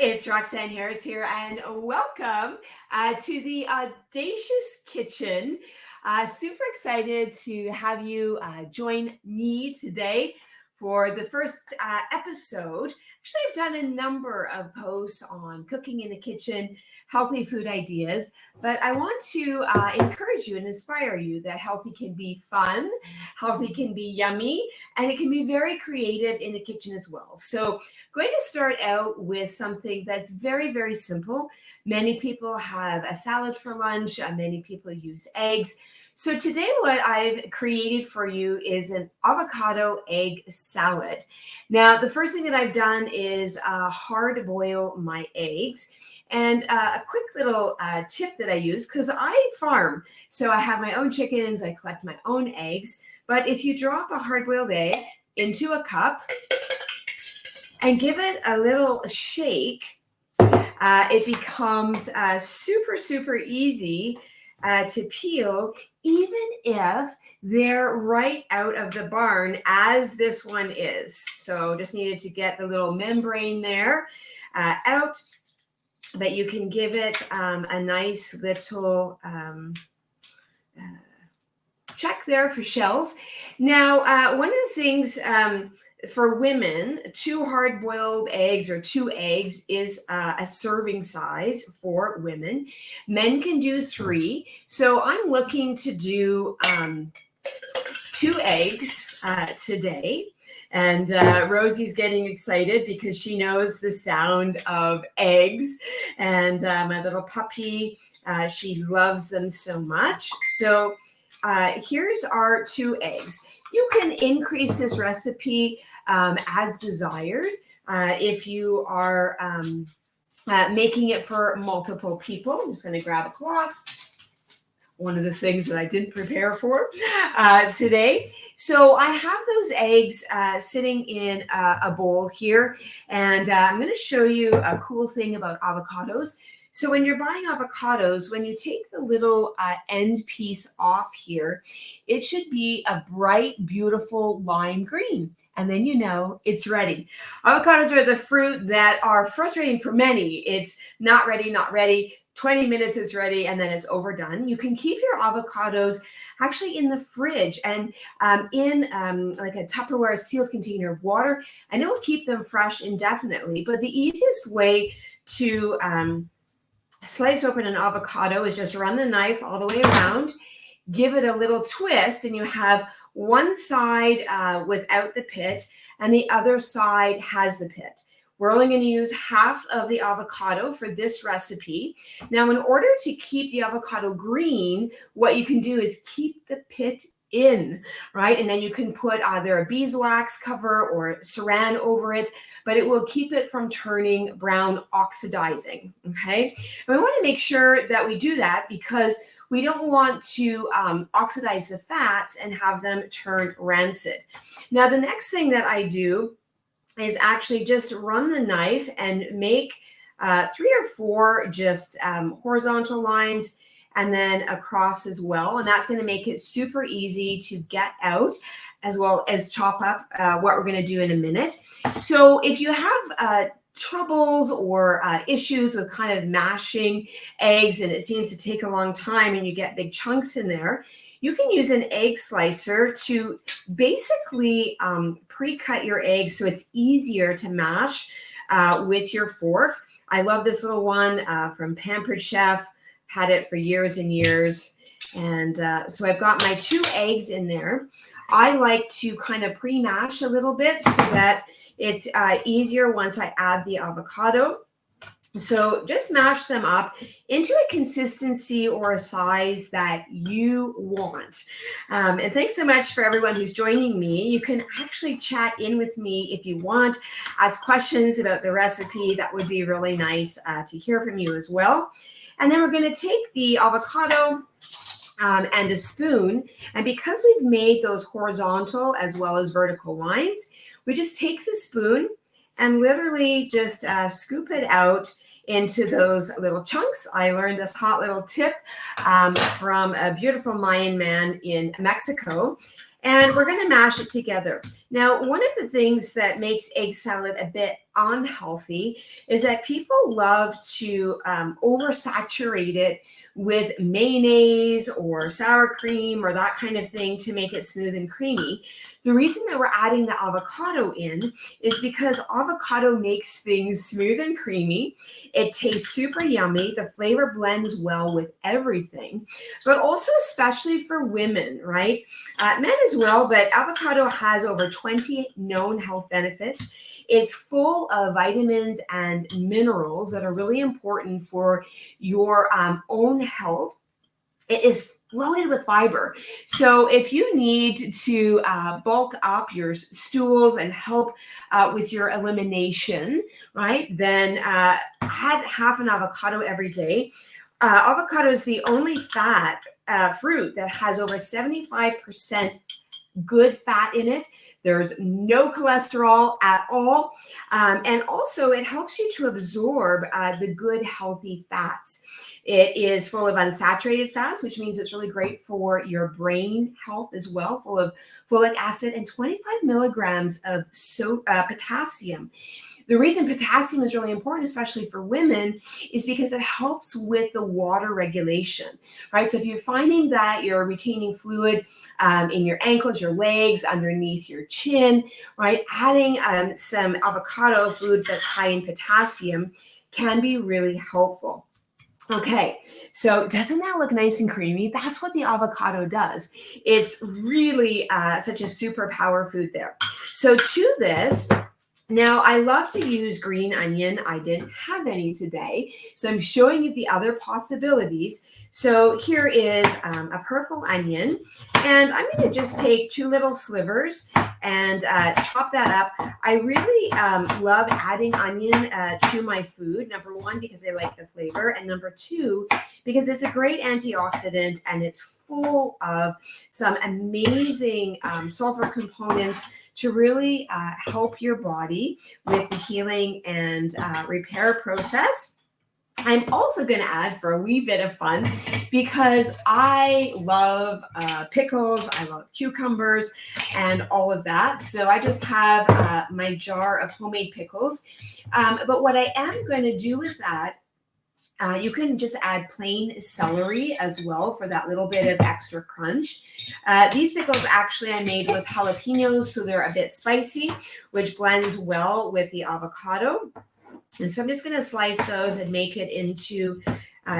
it's Roxanne Harris here, and welcome to the Audacious Kitchen. Super excited to have you join me today for the first episode. Actually, I've done a number of posts on cooking in the kitchen, healthy food ideas, but I want to encourage you and inspire you that healthy can be fun, healthy can be yummy, and it can be very creative in the kitchen as well. So going to start out with something that's very, very simple. Many people have a salad for lunch. Many people use eggs. So today what I've created for you is an avocado egg salad. Now, the first thing that I've done is hard boil my eggs. And a quick little tip that I use, because I farm, so I have my own chickens, I collect my own eggs. But if you drop a hard-boiled egg into a cup and give it a little shake, it becomes super, super easy to peel, even if they're right out of the barn, as this one is. So just needed to get the little membrane there out, but you can give it a nice little check there for shells. Now, one of the things for women, 2 hard-boiled eggs or 2 eggs is a serving size for women. Men can do 3. So I'm looking to do 2 eggs today. And Rosie's getting excited because she knows the sound of eggs. And my little puppy, she loves them so much. So here's our 2 eggs. You can increase this recipe as desired if you are making it for multiple people. I'm just going to grab a cloth. One of the things that I didn't prepare for today. So I have those eggs sitting in a bowl here, and I'm going to show you a cool thing about avocados. So when you're buying avocados, when you take the little end piece off here, it should be a bright, beautiful lime green. And then you know it's ready. Avocados are the fruit that are frustrating for many. It's not ready, not ready. 20 minutes is ready, and then it's overdone. You can keep your avocados actually in the fridge and in like a Tupperware sealed container of water, and it will keep them fresh indefinitely. But the easiest way to slice open an avocado is just run the knife all the way around, give it a little twist, and you have one side without the pit and the other side has the pit. We're only going to use half of the avocado for this recipe. Now, in order to keep the avocado green, what you can do is keep the pit in, right? And then you can put either a beeswax cover or saran over it, but it will keep it from turning brown, oxidizing, okay? And we want to make sure that we do that because we don't want to oxidize the fats and have them turn rancid. Now, the next thing that I do is actually just run the knife and make 3 or 4 just horizontal lines and then across as well. And that's going to make it super easy to get out, as well as chop up what we're going to do in a minute. So if you have troubles or issues with kind of mashing eggs and it seems to take a long time and you get big chunks in there, you can use an egg slicer to basically pre-cut your eggs so it's easier to mash with your fork. I love this little one from Pampered Chef. Had it for years and years. And so I've got my 2 eggs in there. I like to kind of pre-mash a little bit so that it's easier once I add the avocado. So just mash them up into a consistency or a size that you want. And thanks so much for everyone who's joining me. You can actually chat in with me if you want, ask questions about the recipe. That would be really nice to hear from you as well. And then we're going to take the avocado and a spoon. And because we've made those horizontal as well as vertical lines, we just take the spoon and literally just scoop it out into those little chunks. I learned this hot little tip from a beautiful Mayan man in Mexico. And we're going to mash it together. Now, one of the things that makes egg salad a bit unhealthy is that people love to oversaturate it with mayonnaise or sour cream or that kind of thing to make it smooth and creamy. The reason that we're adding the avocado in is because avocado makes things smooth and creamy. It tastes super yummy. The flavor blends well with everything, but also especially for women, right? Men as well, but avocado has over 20 known health benefits. It's full of vitamins and minerals that are really important for your own health. It is loaded with fiber. So if you need to bulk up your stools and help with your elimination, right, then add half an avocado every day. Avocado is the only fruit that has over 75% good fat in it. There's no cholesterol at all. And also it helps you to absorb the good healthy fats. It is full of unsaturated fats, which means it's really great for your brain health as well, full of folic acid and 25 milligrams of potassium. The reason potassium is really important, especially for women, is because it helps with the water regulation, right? So if you're finding that you're retaining fluid in your ankles, your legs, underneath your chin, right, adding some avocado food that's high in potassium can be really helpful. Okay, so doesn't that look nice and creamy? That's what the avocado does. It's really such a superpower food there. So to this, now, I love to use green onion. I didn't have any today, so I'm showing you the other possibilities. So here is a purple onion, and I'm going to just take 2 little slivers and chop that up. I really love adding onion to my food. Number 1, because I like the flavor, and number 2, because it's a great antioxidant and it's full of some amazing sulfur components to really help your body with the healing and repair process. I'm also going to add for a wee bit of fun because I love pickles, I love cucumbers and all of that. So I just have my jar of homemade pickles. But what I am going to do with that, you can just add plain celery as well for that little bit of extra crunch. These pickles actually I made with jalapenos, so they're a bit spicy, which blends well with the avocado. And so I'm just going to slice those and make it into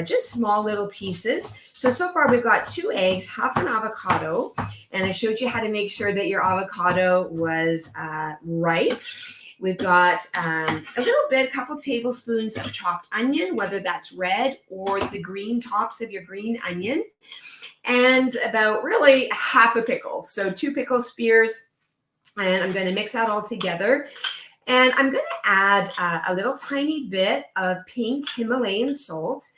just small little pieces. So far we've got 2 eggs, half an avocado, and I showed you how to make sure that your avocado was ripe. We've got a couple tablespoons of chopped onion, whether that's red or the green tops of your green onion, and about really half a pickle. So 2 pickle spears, and I'm going to mix that all together. And I'm going to add a little tiny bit of pink Himalayan salt,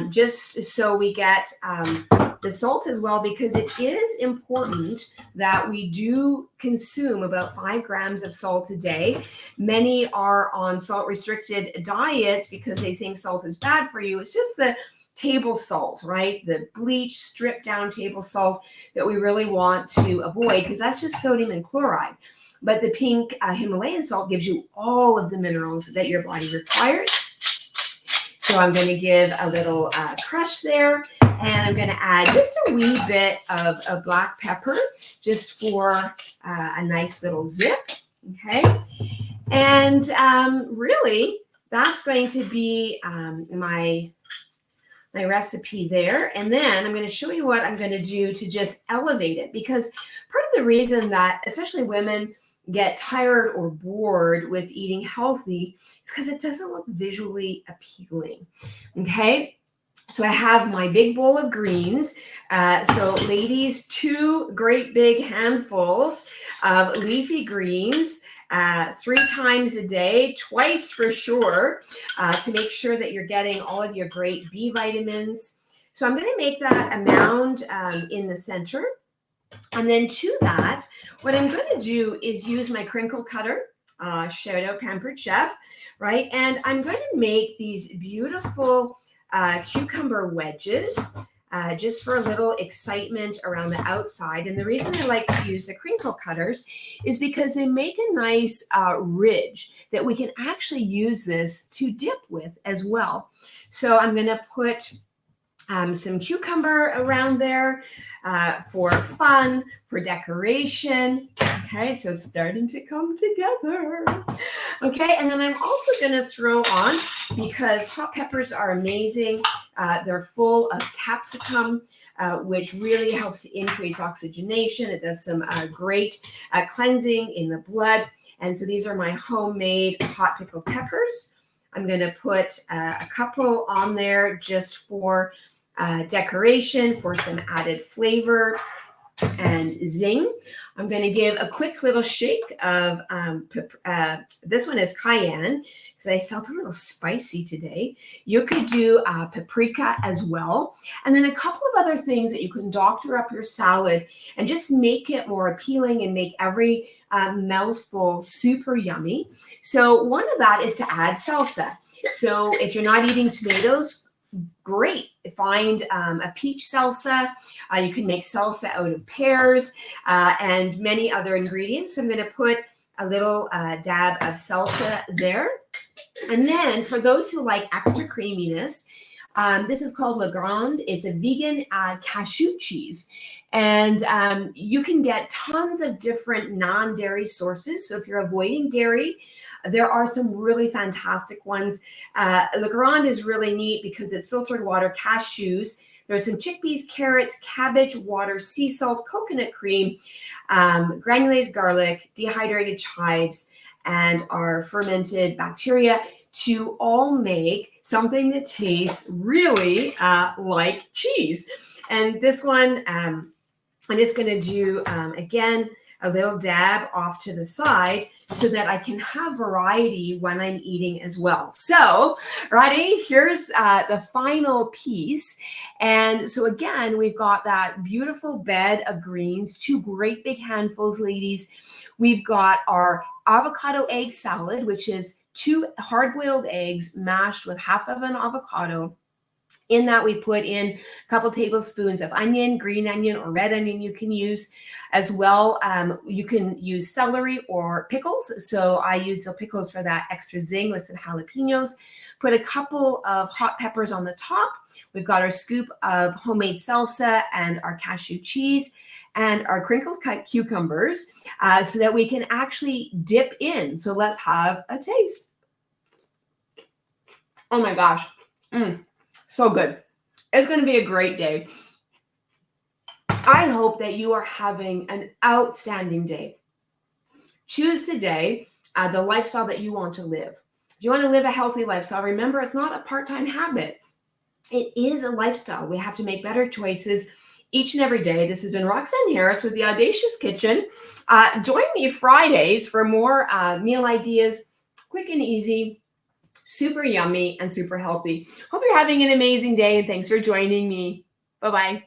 just so we get the salt as well, because it is important that we do consume about 5 grams of salt a day. Many are on salt restricted diets because they think salt is bad for you. It's just the table salt, right? The bleach, stripped down table salt that we really want to avoid, because that's just sodium and chloride. But the pink Himalayan salt gives you all of the minerals that your body requires. So I'm going to give a little crush there, and I'm going to add just a wee bit of black pepper just for a nice little zip, okay? And really, that's going to be my recipe there. And then I'm going to show you what I'm going to do to just elevate it, because part of the reason that especially women get tired or bored with eating healthy is because it doesn't look visually appealing. Okay, so I have my big bowl of greens. So ladies, 2 great big handfuls of leafy greens, 3 times a day, twice for sure, to make sure that you're getting all of your great B vitamins. So I'm going to make that a mound in the center. And then to that, what I'm going to do is use my crinkle cutter, shout out Pampered Chef, right? And I'm going to make these beautiful cucumber wedges. just for a little excitement around the outside. And the reason I like to use the crinkle cutters is because they make a nice ridge that we can actually use this to dip with as well. So I'm going to put some cucumber around there for fun, for decoration. Okay, so it's starting to come together. Okay, and then I'm also going to throw on, because hot peppers are amazing, they're full of capsicum, which really helps to increase oxygenation. It does some great cleansing in the blood. And so these are my homemade hot pickled peppers. I'm going to put a couple on there just for decoration, for some added flavor and zing. I'm going to give a quick little shake of, this one is cayenne, because I felt a little spicy today. You could do paprika as well. And then a couple of other things that you can doctor up your salad and just make it more appealing and make every mouthful super yummy. So one of that is to add salsa. So if you're not eating tomatoes, great. Find a peach salsa. You can make salsa out of pears and many other ingredients. So I'm going to put a little dab of salsa there. And then for those who like extra creaminess, this is called Legrand. It's a vegan cashew cheese. And you can get tons of different non-dairy sources. So if you're avoiding dairy, there are some really fantastic ones. Legrand is really neat because it's filtered water cashews. There's some chickpeas, carrots, cabbage, water, sea salt, coconut cream, granulated garlic, dehydrated chives, and our fermented bacteria to all make something that tastes really like cheese. And this one, I'm just going to do, again, a little dab off to the side so that I can have variety when I'm eating as well. So, ready? Here's the final piece. And so again, we've got that beautiful bed of greens, 2 great big handfuls, ladies. We've got our avocado egg salad, which is 2 hard-boiled eggs mashed with half of an avocado. In that, we put in a couple tablespoons of onion, green onion or red onion you can use as well. You can use celery or pickles. So I use dill pickles for that extra zing with some jalapenos. Put a couple of hot peppers on the top. We've got our scoop of homemade salsa and our cashew cheese and our crinkled cut cucumbers so that we can actually dip in. So let's have a taste. Oh my gosh. So good. It's going to be a great day. I hope that you are having an outstanding day. Choose today the lifestyle that you want to live. If you want to live a healthy lifestyle, remember it's not a part-time habit. It is a lifestyle. We have to make better choices each and every day. This has been Roxanne Harris with the Audacious Kitchen. Join me Fridays for more meal ideas, quick and easy, super yummy and super healthy. Hope you're having an amazing day and thanks for joining me. Bye-bye.